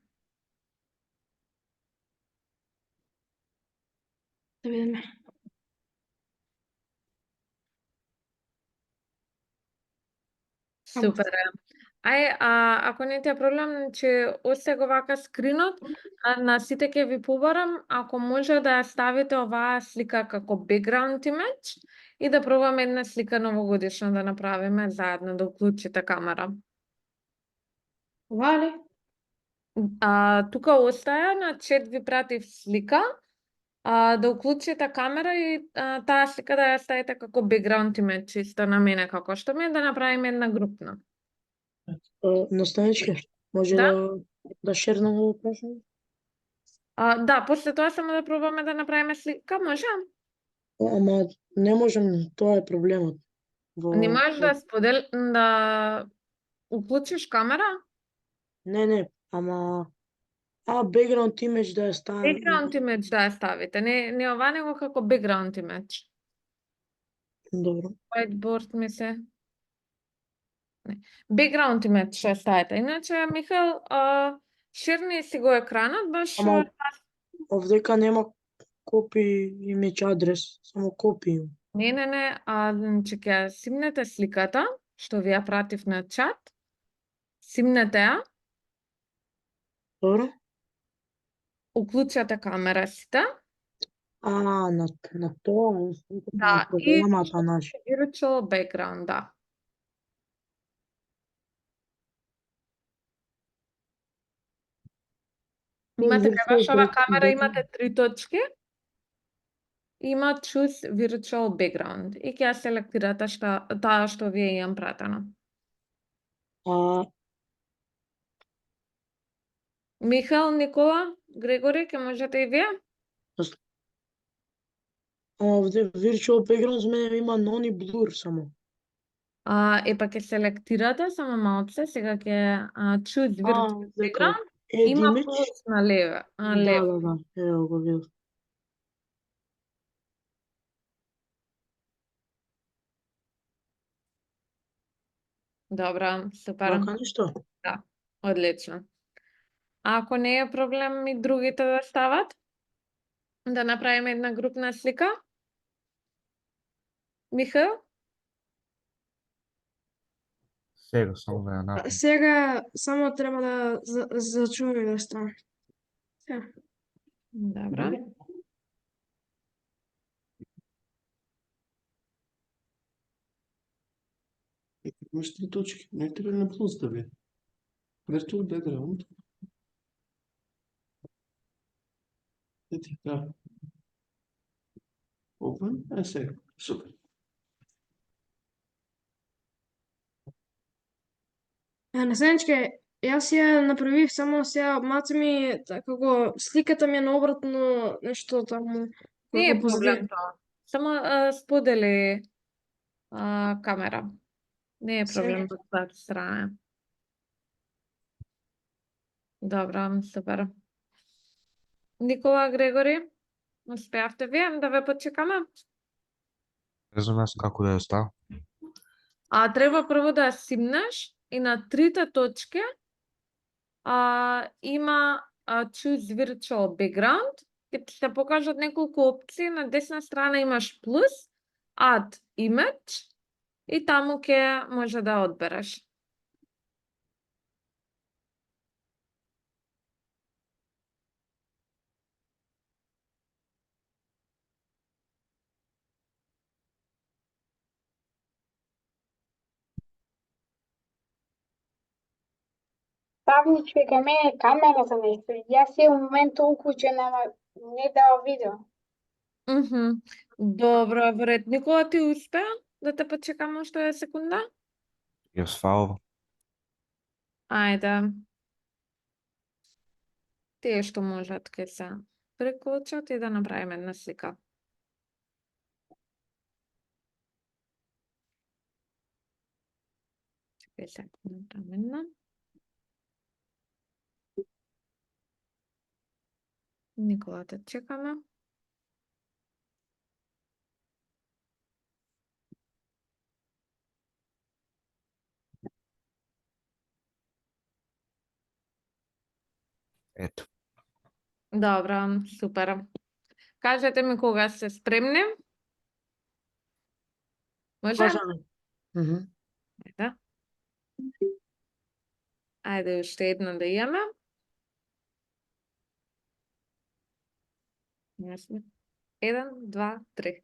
видиме. Супер е. Ај, ако не ти е проблем, значи остави го вака скринот, на сите ќе ви побарам, ако може да ја ставите оваа слика како background image и да пробаме една слика новогодишна да направиме заедно, да уклучите камера. Вали? Тука остаја на чет ви пратив слика, да уклучите камера и таа слика да ја ставите како background имидж чисто на мене како што ми е, да направиме една групна. Наставничке, може Да. да шернаме да прашаме? Да, после тоа само да пробаме да направиме слика, може? Ама не можем, тоа е проблемот. Не можеш да уклучиш камера? Не, ама background image да ја ставам. Background image да ја ставите, не ова него како background image. Добро. Whiteboard ми се. Не. Background image ќе ставите. Иначе, Михаил, шерни си го екранот, баш Ама овдека нема copy image адрес, само copy има. не, значи ќе симнете сликата, што ви ја пратив на чат. Симнете ја, Добро? уклучате камера сите. На тоа, Да, на програмата наша. Virtual background, да. Имате кај вашава камера имате 3 точки. Има choose virtual background и ќе ја селектирате таа што ви е имам пратено. Михаил, Никола, Грегори, ќе можете и вие? Овде virtual background за мене има non и blur само. Па ќе селектирате само малце, сега ќе choose virtual background. Add Има image. плюс на лево. Да, ево го видов. Добра, супер. Вака нешто? Да, одлично. Ако не е проблем и другите да стават, да направиме една групна слика. Михаил? Сега само да ја направам. Сега само треба да зачуми да стане. Добра. Имаш 3 точки. Не треба на плюс да биде. Virtual background. Ето, да. Open. Сега. Супер. Наседничке, јас ја направив, само сега маца ми како сликата ми е наобратно нешто таму. Не е како позади. проблем тоа. Само сподели камера. Не е проблем од таа страна. Добра, супер. Никола, Грегори, успеавте вие да ве почекаме? Не знам јас како да ја ставам. Треба прво да ја симнеш и на 3 точки има choose virtual background. Ќе ти се покажат неколку опции. На десна страна имаш плюс, add image и таму ќе може да одбереш. Правнички кај мене е камерата нешто. Јас е у моменту уклучена, ама не дава видео. Добро, вред. Никола, ти успеа да те почекам уште секунда? Јас фалва. Ајде. Тие што можат ке се преклучат и да направиме една слика. Чекај секунда, времена. Никола, те чекаме. Ето. Добра, супер. Кажете ми кога сте спремни. Може? Ајде. Ајде уште една да имаме. Еден, два, три.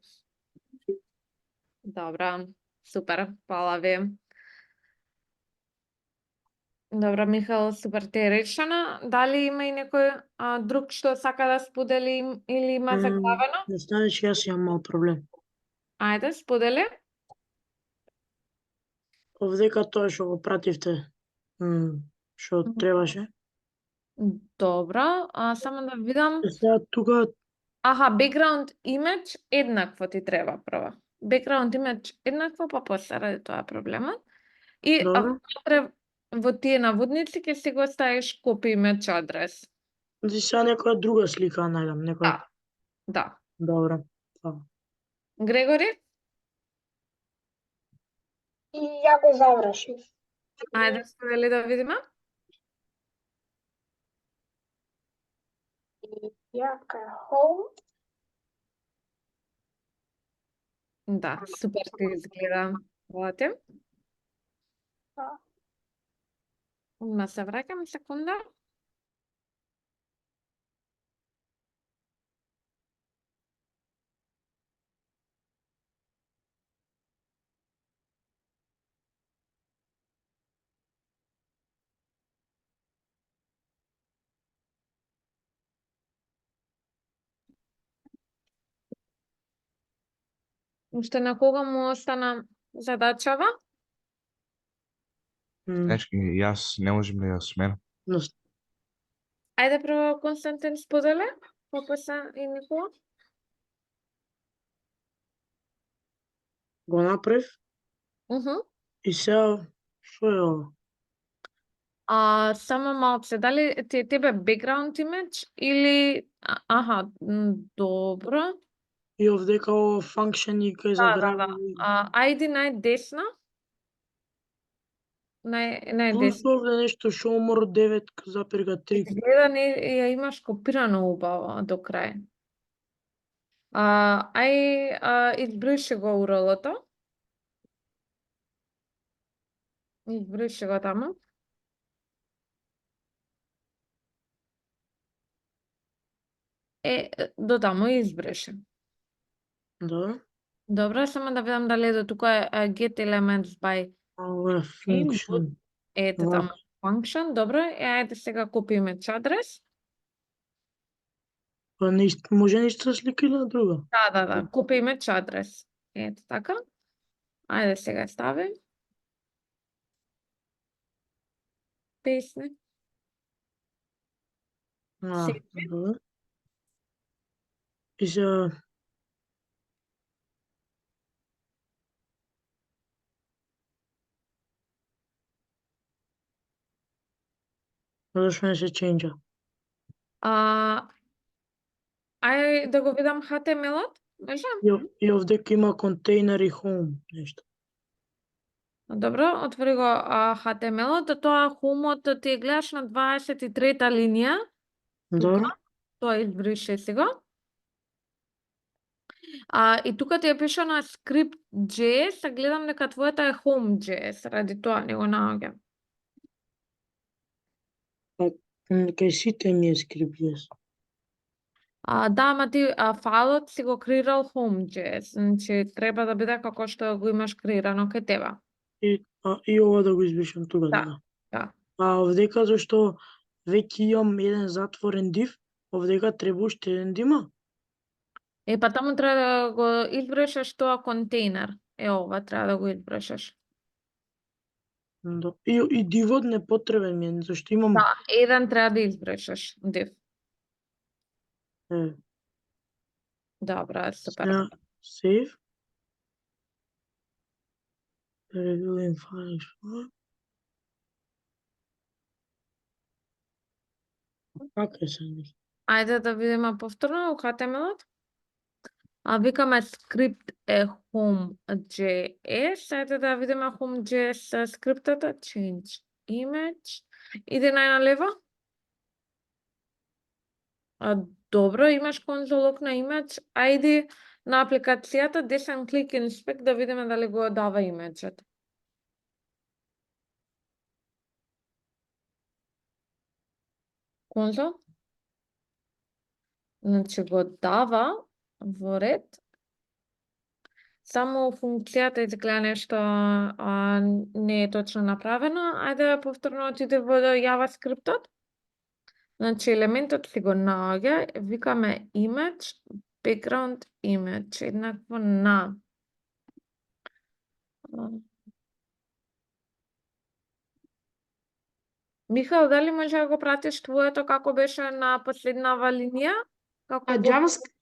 Добра, супер, фала ви. Добро, Михаил, супер ти е речено. Дали има и некој друг што сака да сподели или има заглавено? Не станеш, јас имам мал проблем. Ајде, сподели. Овдека тоа што го пративте, што требаше. Добро, само да видам. Сега тука Аха, background image еднакво ти треба прво. Background image еднакво, па после ради тоа проблемот. И Добро. во тие наводници ќе си го ставиш copy image адрес. Значи сега некоја друга слика најдам, некоја. Да. Добро. Фала. Грегори, И ја го завршив. ајде сподели да видиме. И јака home. Да, супер ти изгледа. Фала ти. Да. Ма се враќам секунда. Уште на кога му остана задачава? Дечки, јас не можем ли да сменам? Но Ајде прво Константин сподели, па после и Никола. го направив и сега што е ова? Само малце, дали ти е тебе background image или аха, добро. И овдека ова function и кај заграби. Ајди најдесна. Плюс Најдесна. овде нешто шомор 9,3. Изгледа не ја имаш копирано убаво до крај. Избриши го URL-то. Избриши го таму. До таму избриши. Добро. Добро, само да видам дали е до тука е get elements by Ова е function. ете таму function. Добро, ајде сега copy image адрес. Па не може на иста слика или на друга? Да, copy image адрес. Ете така. Ајде сега стави. Песни. Добро. И сега зашто не се ченџа? Ајде да го видам HTML-от. Може? И овдека има контейнер и home нешто. Добро, отвори го HTML-от, тоа home-от ти гледаш на 23-та линија. Добро. Тоа избрише сега. И тука ти е пише на script.js, гледам дека твојата е home.js, ради тоа не го наоѓам. Кај сите ми е script.js. Да, ама ти файлот си го креирал home.js, значи треба да биде како што го имаш креирано кај тебе. И ова да го избришам тука, Да. Овдека зашто веќе имам еден затворен div, овдека треба уште еден да има? Па таму треба да го избришеш тоа контейнер. Ова треба да го избришеш. И дивот не потребен ми е, зашто имам... Да, еден треба да избришеш div. Добро, супер. Save. Reviewing files. Како се не? Ајде да видиме повторно у HTML-от. Викаме script е home.js. Ајде да видиме home.js скриптата. Change image. Иде најналево. Добро, имаш конзолок на image. Ајде на апликацијата десен клик inspect да видиме дали го дава имеджот. Конзол. Значи го дава во ред Само функцијата изгледа нешто не е точно направено. Ајде повторно отиде во JavaScript-от. Значи елементот си го наоѓа, викаме image, background image, еднакво на Михаил, дали може да го пратиш твоето како беше на последнава линија? Како А го JavaScript,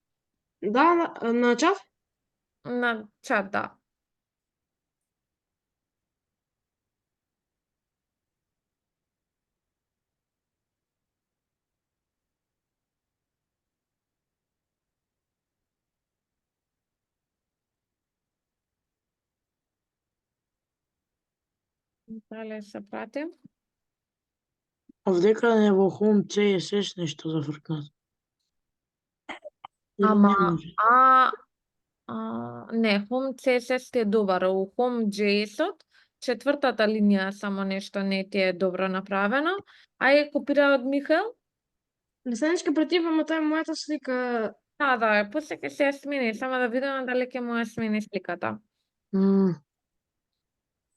да, на чат? на чат, да. Дали се прати? Овдека не во Home CSS нешто зафркнат. Или Ама, не може? не, Home CSS ти е добар, у Home JS-от, четвртата линија само нешто не ти е добро направено. Ај копира од Михаил? Не се нешка против, ама тоа е мојата слика. Да, после ќе се ја смени, само да видиме дали ќе му ја смени сликата.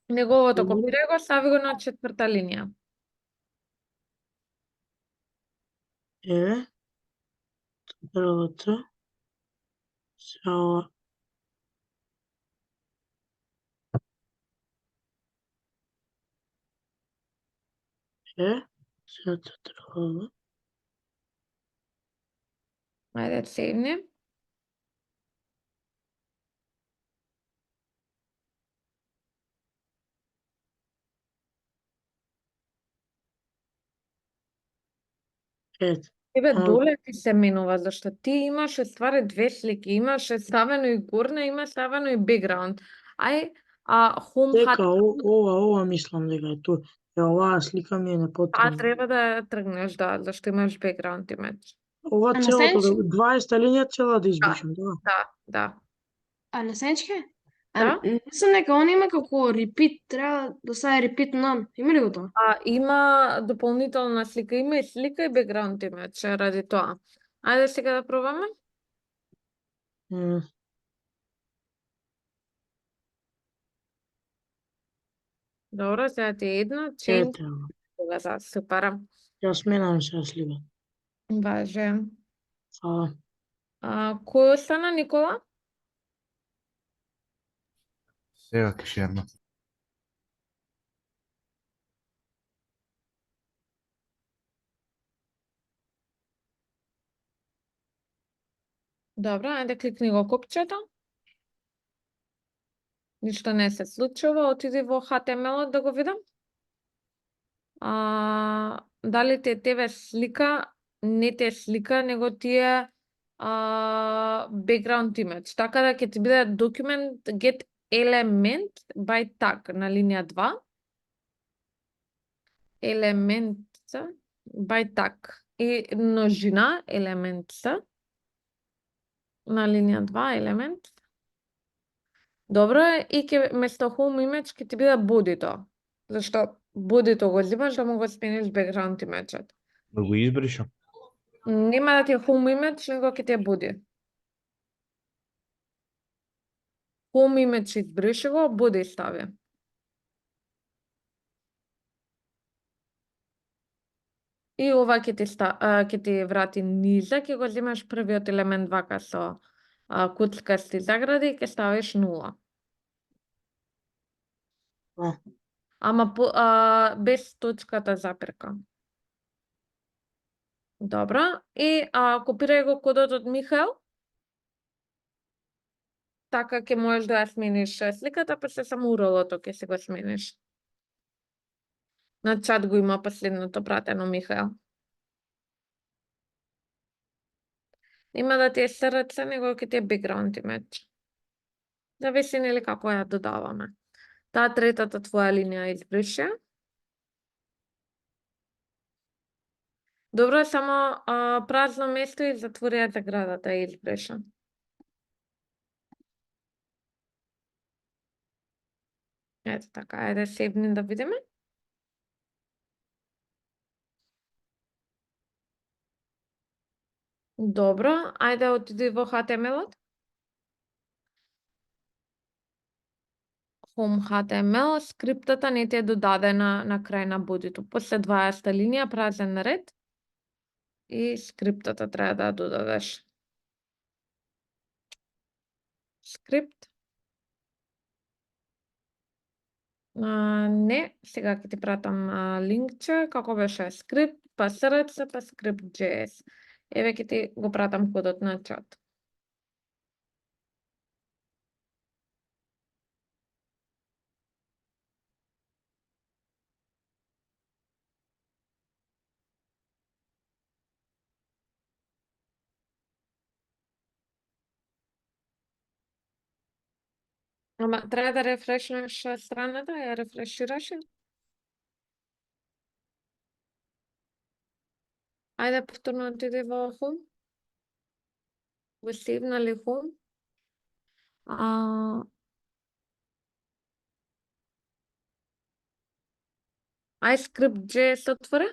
Неговото Добро. копирај го, стави го на четврта линија. Еве. Првото. Сега сега треба. Ајде, сейвни. Ето. Тебе Ама- доле ти се менува, зашто ти имаше ствари две слики, имаше ставено и горна, има ставено и бекграунд. Ај, Home Дека HTML, ова мислам дека е тоа. Оваа слика ми е непотребна. треба да ја тргнеш, да, зашто имаш бекграунд имидж. Ова А на целото, сенч? 20 линија цела да избришам, да. Да. А не сенчке? Да? Мислам дека он има како repeat, треба да стави repeat none. Има ли го тоа? Има дополнителна слика, има и слика и бекграунд имидж ради тоа. Ајде сега да пробаме. М, Добро, сега ти е едно, change, Ете, ова. кога за супер. Ја сменам сега слика. Баже. Фала. Кој остана, Никола? Сега ќе шерна. Добро, ајде кликни го копчето. Ништо не се случува, отиди во HTML да го видам. Дали ти е тебе слика, не ти е слика, него ти е background image. Така да ќе ти биде document get element by tag на линија 2. Element by tag и множина елемент на линија 2 елемент. Добро е, и ќе место home image ќе ти биде бодито. Зашто бодито го зимаш да му го смениш background image-от. Да го избришам. Нема да ти е home image, него ќе ти е боди. Home image избриши го, боди стави. И ова ќе ти врати низа, ќе го земаш првиот елемент вака со куцкасти загради и ќе ставиш 0. А. Ама без точката запирка. Добро. И копирај го кодот од Михаил. Така ќе можеш да ја смениш сликата, па се само URL-ото ќе се го смениш. На чат го има последното пратено Михаил. Има да ти е СРЦ, него ќе ти е background image. Зависи нели како ја додаваме. Таа третата твоја линија избрише. Добро, само празно место и затвори ја заградата и избрише. Ето така, ајде сейвни да видиме. Добро, ајде отиди во HTML-от. Home HTML, скриптата не ти е додадена на крај на бодито. После 20 линија празен ред и скриптата треба да ја додадеш. Скрипт. Не, сега ќе ти пратам линкче, како беше скрипт, па SRC, па script.js. Еве ќе ти го пратам кодот на чат. Ама треба да рефрешнеш страната, ја рефрешираш? Ајде повторно отиди во Home. Во Save, нали Home? Ај script.js отвори.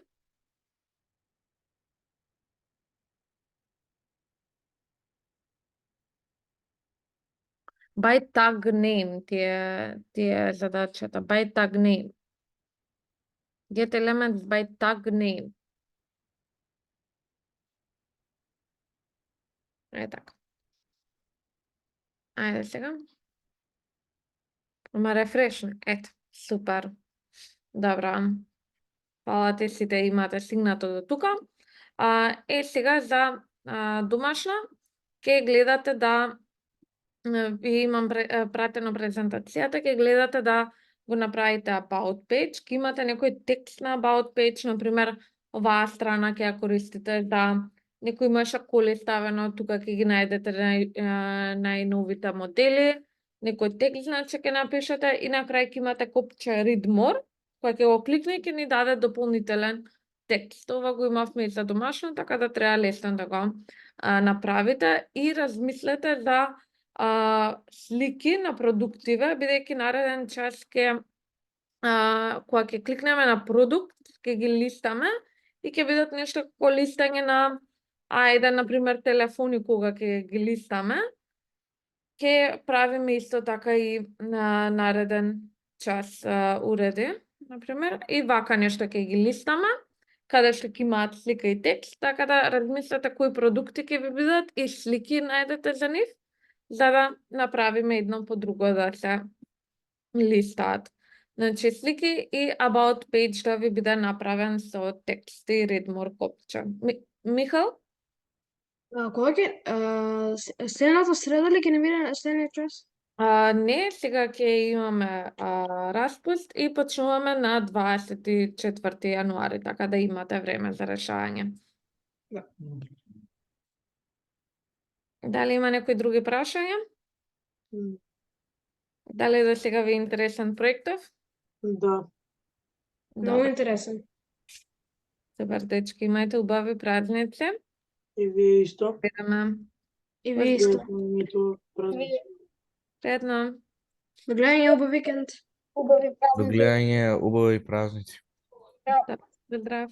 By tag name ти е задачата. By tag name. Get elements by tag name. Е така. Ајде сега. Ама рефрешни. Ето, супер. Добра. Фала ти сите имате стигнато до тука. Сега за домашна ќе гледате да ви имам пратено презентацијата, ќе гледате да го направите about page, ќе имате некој текст на about page, например, оваа страна ќе ја користите за некој мешаколи ставено, тука ќе ги најдете најновите модели, некој текст значи ќе напишете и на крај ќе имате копче read more, кој ќе го кликне и ќе ни даде дополнителен текст. Ова го имавме и за домашно, така да треба лесно да го направите и размислете за слики на продуктиве, бидејќи нареден час кога ќе кликнеме на продукт, ќе ги листаме и ќе бидат нешто како листање на например, телефони кога ќе ги листаме, ќе правиме исто така и на нареден час уреди, например, и вака нешто ќе ги листаме, каде што ќе имаат слика и текст, така да размислете кои продукти ќе ви бидат и слики најдете за нив, за да направиме едно по друго да се листаат. Значи, слики и about page да ви биде направен со текст и read more копче. Михал? Кога ќе следната среда ли ќе не биде следниот час? Не, сега ќе имаме распуст и почнуваме на 24 јануари, така да имате време за решање. Дали има некои други прашања? Дали до сега ви е интересен проектов? Да. Много интересен. Супер, дечки, имајте убави празници. И вие исто. Видиме. И вие исто. Пријатно. До гледање, убав викенд. Убави До празници. гледање, убави празници. Здрав.